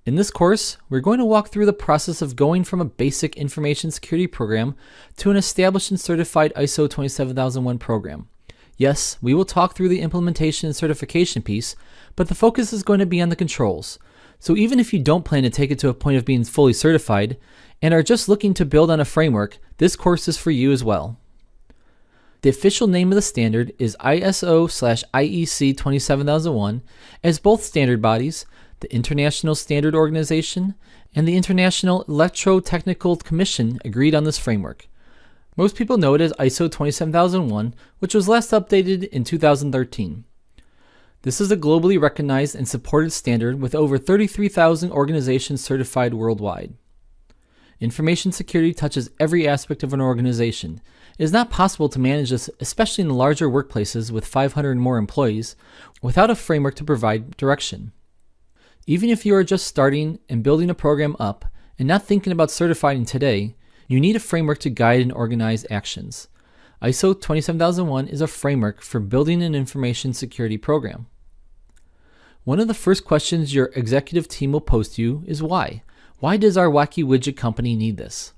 In this course, we're going to walk through the process of going from a basic information security program to an established and certified ISO 27001 program. Yes, we will talk through the implementation and certification piece, but the focus is going to be on the controls. So even if you don't plan to take it to a point of being fully certified and are just looking to build on a framework, this course is for you as well. The official name of the standard is ISO-IEC 27001, as both standard bodies, the International Standard Organization and the International Electrotechnical Commission, agreed on this framework. Most people know it as ISO 27001, which was last updated in 2013. This is a globally recognized and supported standard with over 33,000 organizations certified worldwide. Information security touches every aspect of an organization. It is not possible to manage this, especially in larger workplaces with 500 and more employees, without a framework to provide direction. Even if you are just starting and building a program up and not thinking about certifying today, you need a framework to guide and organize actions. ISO 27001 is a framework for building an information security program. One of the first questions your executive team will pose to you is why? Why does our wacky widget company need this?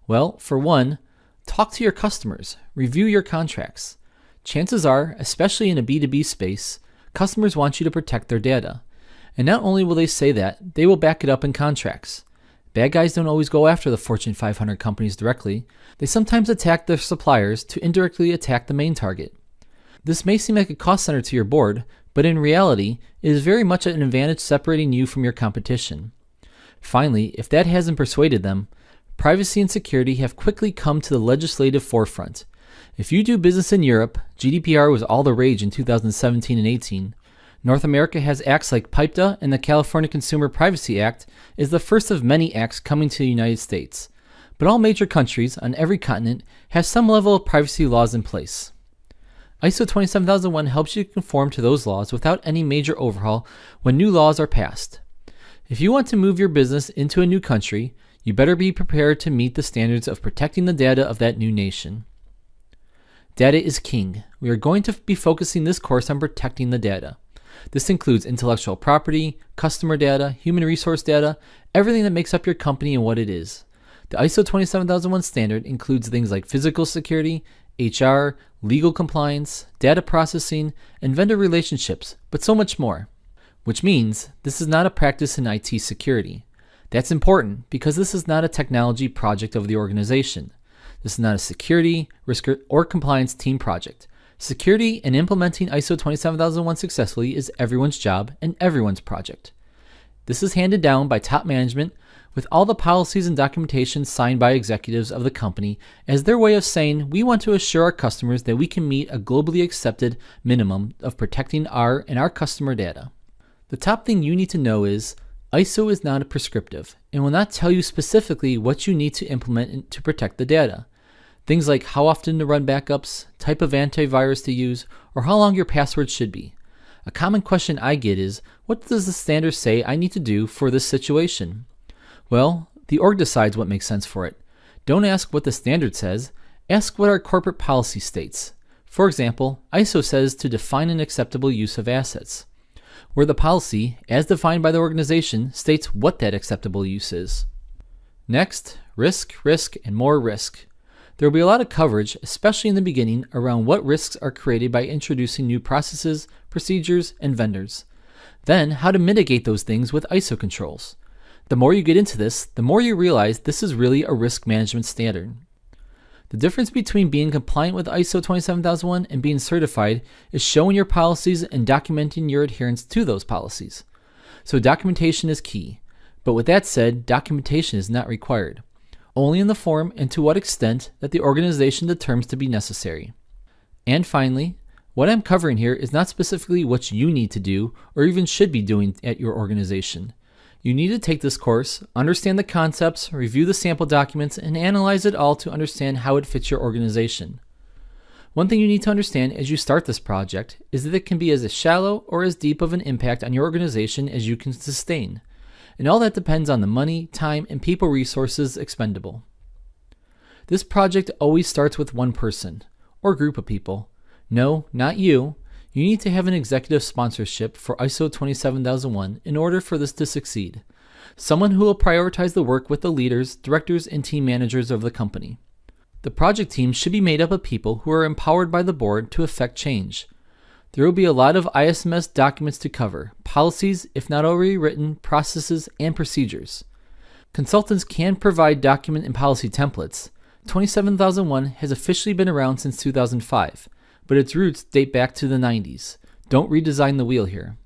Well, for one, talk to your customers, review your contracts. Chances are, especially in a B2B space, customers want you to protect their data. And not only will they say that, they will back it up in contracts. Bad guys don't always go after the Fortune 500 companies directly. They sometimes attack their suppliers to indirectly attack the main target. This may seem like a cost center to your board, but in reality, it is very much an advantage separating you from your competition. Finally, if that hasn't persuaded them, privacy and security have quickly come to the legislative forefront. If you do business in Europe, GDPR was all the rage in 2017 and 18. North America has acts like PIPEDA, and the California Consumer Privacy Act is the first of many acts coming to the United States. But all major countries on every continent have some level of privacy laws in place. ISO 27001 helps you conform to those laws without any major overhaul when new laws are passed. If you want to move your business into a new country, you better be prepared to meet the standards of protecting the data of that new nation. Data is king. We are going to be focusing this course on protecting the data. This includes intellectual property, customer data, human resource data, everything that makes up your company and what it is. The ISO 27001 standard includes things like physical security, HR, legal compliance, data processing, and vendor relationships, but so much more. Which means this is not a practice in IT security. That's important because this is not a technology project of the organization. This is not a security, risk, or compliance team project. Security and implementing ISO 27001 successfully is everyone's job and everyone's project. This is handed down by top management with all the policies and documentation signed by executives of the company as their way of saying we want to assure our customers that we can meet a globally accepted minimum of protecting our and our customer data. The top thing you need to know is ISO is not prescriptive and will not tell you specifically what you need to implement to protect the data. Things like how often to run backups, type of antivirus to use, or how long your password should be. A common question I get is, what does the standard say I need to do for this situation? Well, the org decides what makes sense for it. Don't ask what the standard says, ask what our corporate policy states. For example, ISO says to define an acceptable use of assets, where the policy, as defined by the organization, states what that acceptable use is. Next, risk, and more risk. There will be a lot of coverage, especially in the beginning, around what risks are created by introducing new processes, procedures, and vendors. Then, how to mitigate those things with ISO controls. The more you get into this, the more you realize this is really a risk management standard. The difference between being compliant with ISO 27001 and being certified is showing your policies and documenting your adherence to those policies. So documentation is key. But with that said, documentation is not required. Only in the form and to what extent that the organization determines to be necessary. And finally, what I'm covering here is not specifically what you need to do or even should be doing at your organization. You need to take this course, understand the concepts, review the sample documents, and analyze it all to understand how it fits your organization. One thing you need to understand as you start this project is that it can be as shallow or as deep of an impact on your organization as you can sustain. And all that depends on the money, time, and people resources expendable. This project always starts with one person, or group of people. No, not you. You need to have an executive sponsorship for ISO 27001 in order for this to succeed. someone who will prioritize the work with the leaders, directors, and team managers of the company. The project team should be made up of people who are empowered by the board to effect change. There will be a lot of ISMS documents to cover, policies, if not already written, processes, and procedures. Consultants can provide document and policy templates. 27001 has officially been around since 2005, but its roots date back to the 90s. Don't redesign the wheel here.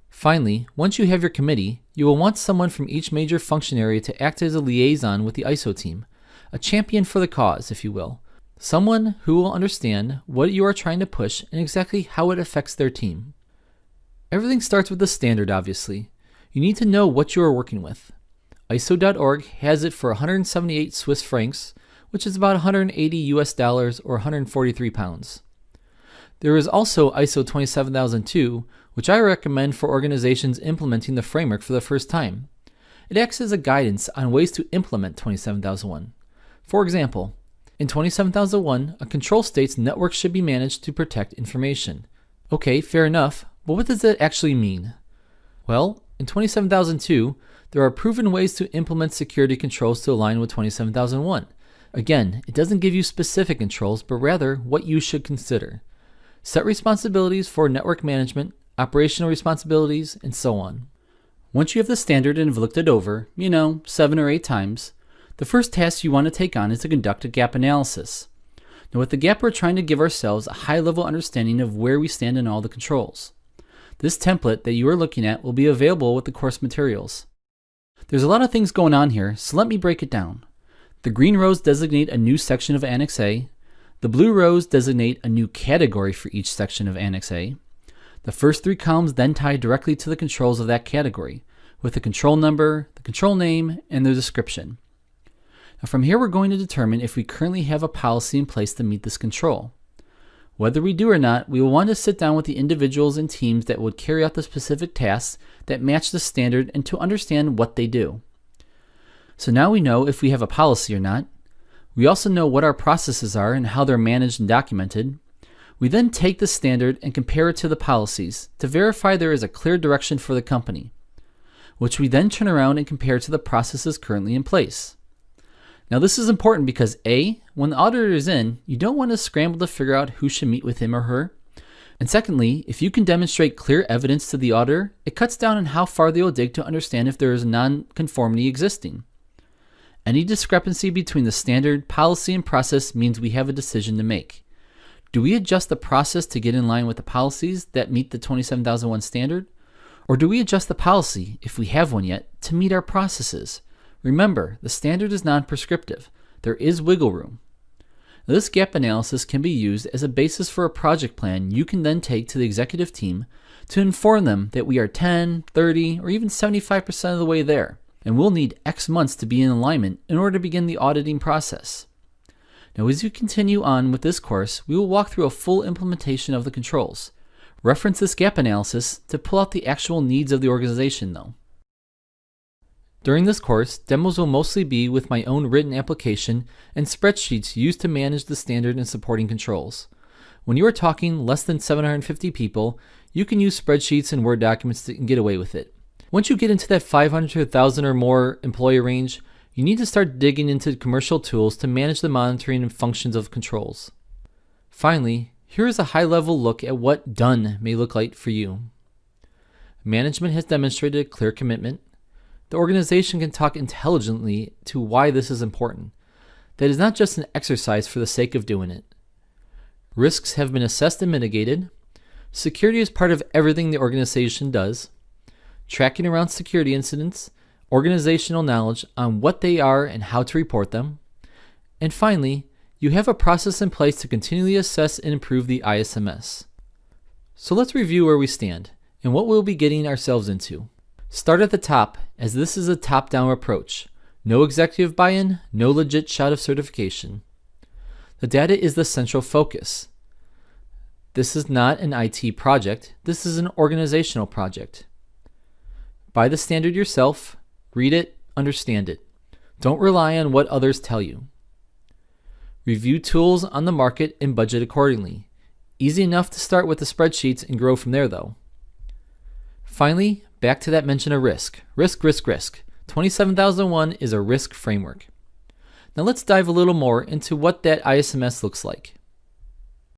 Finally, once you have your committee, you will want someone from each major function area to act as a liaison with the ISO team, a champion for the cause, if you will. Someone who will understand what you are trying to push and exactly how it affects their team. Everything starts with the standard, obviously. You need to know what you are working with. ISO.org has it for 178 Swiss francs, which is about 180 US dollars or 143 pounds. There is also ISO 27002, which I recommend for organizations implementing the framework for the first time. It acts as a guidance on ways to implement 27001. For example, in 27001, a control states networks should be managed to protect information. Okay, fair enough, but what does that actually mean? Well, in 27002, there are proven ways to implement security controls to align with 27001. Again, it doesn't give you specific controls, but rather what you should consider. Set responsibilities for network management, operational responsibilities, and so on. Once you have the standard and have looked it over, 7 or 8 times, the first task you want to take on is to conduct a gap analysis. Now with the gap, we're trying to give ourselves a high-level understanding of where we stand in all the controls. This template that you are looking at will be available with the course materials. There's a lot of things going on here, so let me break it down. The green rows designate a new section of Annex A. The blue rows designate a new category for each section of Annex A. The first 3 columns then tie directly to the controls of that category, with the control number, the control name, and the description. Now from here, we're going to determine if we currently have a policy in place to meet this control. Whether we do or not, we will want to sit down with the individuals and teams that would carry out the specific tasks that match the standard and to understand what they do. So now we know if we have a policy or not. We also know what our processes are and how they're managed and documented. We then take the standard and compare it to the policies to verify there is a clear direction for the company, which we then turn around and compare to the processes currently in place. Now this is important because A, when the auditor is in, you don't want to scramble to figure out who should meet with him or her. And secondly, if you can demonstrate clear evidence to the auditor, it cuts down on how far they will dig to understand if there is a non-conformity existing. Any discrepancy between the standard, policy, and process means we have a decision to make. Do we adjust the process to get in line with the policies that meet the 27001 standard? Or do we adjust the policy, if we have one yet, to meet our processes? Remember, the standard is non-prescriptive. There is wiggle room. Now, this gap analysis can be used as a basis for a project plan you can then take to the executive team to inform them that we are 10, 30, or even 75% of the way there, and we'll need X months to be in alignment in order to begin the auditing process. Now, as you continue on with this course, we will walk through a full implementation of the controls. Reference this gap analysis to pull out the actual needs of the organization, though. During this course, demos will mostly be with my own written application and spreadsheets used to manage the standard and supporting controls. When you are talking less than 750 people, you can use spreadsheets and Word documents to get away with it. Once you get into that 500 to 1,000 or more employee range, you need to start digging into commercial tools to manage the monitoring and functions of controls. Finally, here is a high-level look at what done may look like for you. Management has demonstrated a clear commitment. The organization can talk intelligently to why this is important. That is not just an exercise for the sake of doing it. Risks have been assessed and mitigated. Security is part of everything the organization does. Tracking around security incidents, organizational knowledge on what they are and how to report them. And finally, you have a process in place to continually assess and improve the ISMS. So let's review where we stand and what we'll be getting ourselves into. Start at the top, as this is a top-down approach. No executive buy-in, no legit shot of certification. The data is the central focus. This is not an IT project, this is an organizational project. Buy the standard yourself, read it, understand it. Don't rely on what others tell you. Review tools on the market and budget accordingly. Easy enough to start with the spreadsheets and grow from there though. Finally, back to that mention of risk. Risk. 27001 is a risk framework. Now let's dive a little more into what that ISMS looks like.